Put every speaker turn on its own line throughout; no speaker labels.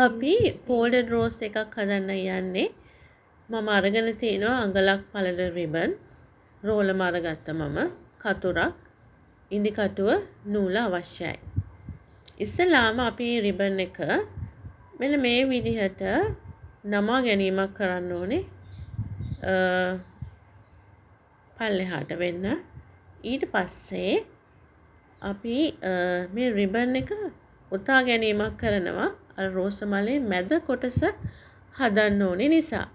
අපි folded rows එකක් හදන්න යන්නේ. මම අරගෙන තිනවා අඟලක් පළල රිබන්. රෝලම අරගත්ත මම. කතුරක්, ඉඳි කටුව, නූල අවශ්‍යයි. ඉස්සෙල්ලාම අපි රිබන් එක මෙන්න මේ විදිහට නමා ගැනීමක් කරන්න ඕනේ. පල්ලෙහාට වෙන්න. ඊට පස්සේ අපි මේ රිබන් එක උතා ගැනීමක් කරනවා අර රෝස මලේ මැද කොටස හදන්න ඕනේ නිසා.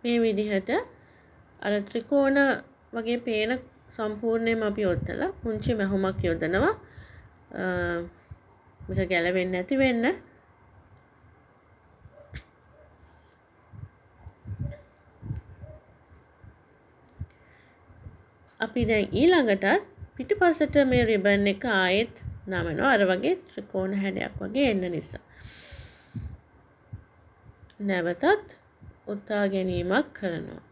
මේ විදිහට අර ත්‍රිකෝණ වගේ පේන සම්පූර්ණයෙන්ම අපි යොදලා පුංචි මැහුමක් යොදනවා. මේක ගැලවෙන්නේ නැති වෙන්න. අපි දැන් ඊළඟටත් පිටිපස්සට මේ රිබන් එක ආයෙත් නමනවා අර වගේ ත්‍රිකෝණ හැඩයක් වගේ එන්න නිසා. නැවතත් උතා ගැනීමක් කරනවා.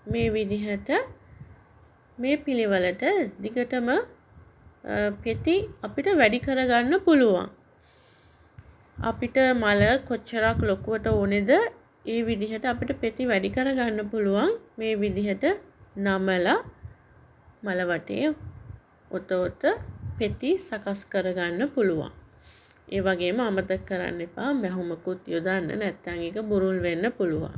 මේ විදිහට මේ පිළිවෙලට දිගටම පෙති අපිට වැඩි කරගන්න පුළුවන්. අපිට මල කොච්චරක් ලොකුවට ඕනේද ඒ විදිහට අපිට පෙති වැඩි කරගන්න පුළුවන්. මේ විදිහට නමලා මල වටේ ඔත පෙති සකස් කරගන්න පුළුවන්. ඒ වගේම අමතක කරන්න එපා මැහුමකුත් යොදන්න, නැත්නම් ඒක බුරුල් වෙන්න පුළුවන්.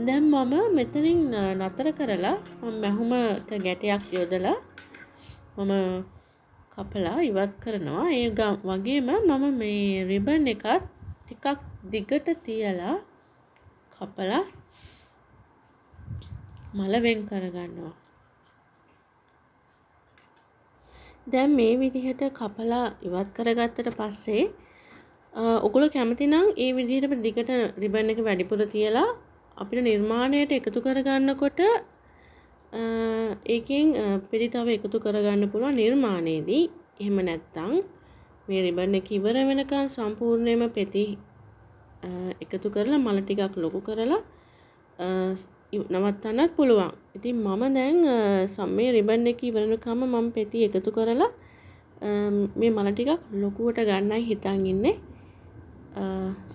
දැන් මම මෙතනින් නතර කරලා මම මැහුමට ගැටයක් යොදලා මම කපලා ඉවත් කරනවා. ඒ වගේම මම මේ රිබන් එකත් ටිකක් දිගට තියලා කපලා මල වෙන් කරගන්නවා. දැන් මේ විදිහට කපලා ඉවත් කරගත්තට පස්සේ ඔගොල්ලෝ කැමති නම් ඒ විදිහටම දිගට රිබන් එක වැඩිපුර තියලා අපිට නිර්මාණයට එකතු කරගන්නකොට ඒකෙන් පෙති තව එකතු කරගන්න පුළුවන් නිර්මාණයේදී. එහෙම නැත්නම් මේ රිබන් එක ඉවර වෙනකන් සම්පූර්ණයෙන්ම පෙති එකතු කරලා මල ටිකක් ලොකු කරලා නවත්තන්නත් පුළුවන්. ඉතින් මම දැන් මේ රිබන් එක ඉවර වෙනකම් මම පෙති එකතු කරලා මේ මල ටිකක් ලොකුවට ගන්නයි හිතන් ඉන්නේ.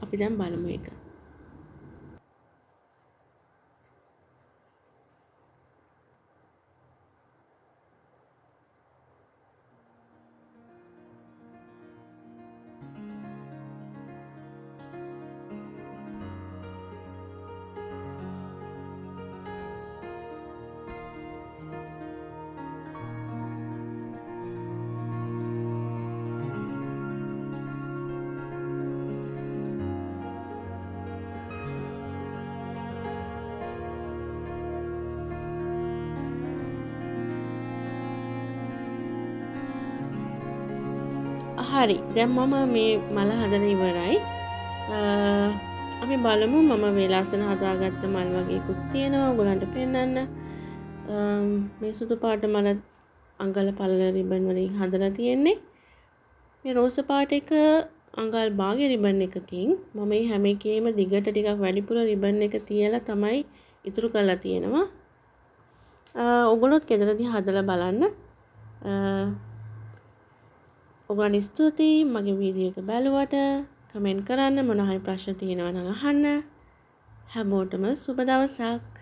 අපි දැන් බලමු ඒක. හරි. දැන් මම මේ මල හදලා ඉවරයි. අපි බලමු මම මේ ලස්සන හදාගත්ත මල් වගේකුත් තියෙනවා ඔයගලන්ට පෙන්වන්න. මේ සුදු පාට මල අඟල් පළල රිබන් වලින් හදලා තියෙන්නේ. මේ රෝස පාට එක අඟල් භාගය රිබන් එකකින් මම මේ හැම එකේම දිගට ටිකක් වැඩිපුර රිබන් එක තියලා තමයි ඉතුරු කරලා තියෙනවා. ඔයගොල්ලොත් ගෙදරදී හදලා බලන්න. ඔයගොල්ලන් ස්තුතියි මගේ වීඩියෝ එක බලුවට. කමෙන්ට් කරන්න මොනවා හරි ප්‍රශ්න තියෙනවා නම් අහන්න. හැමෝටම සුබ දවසක්.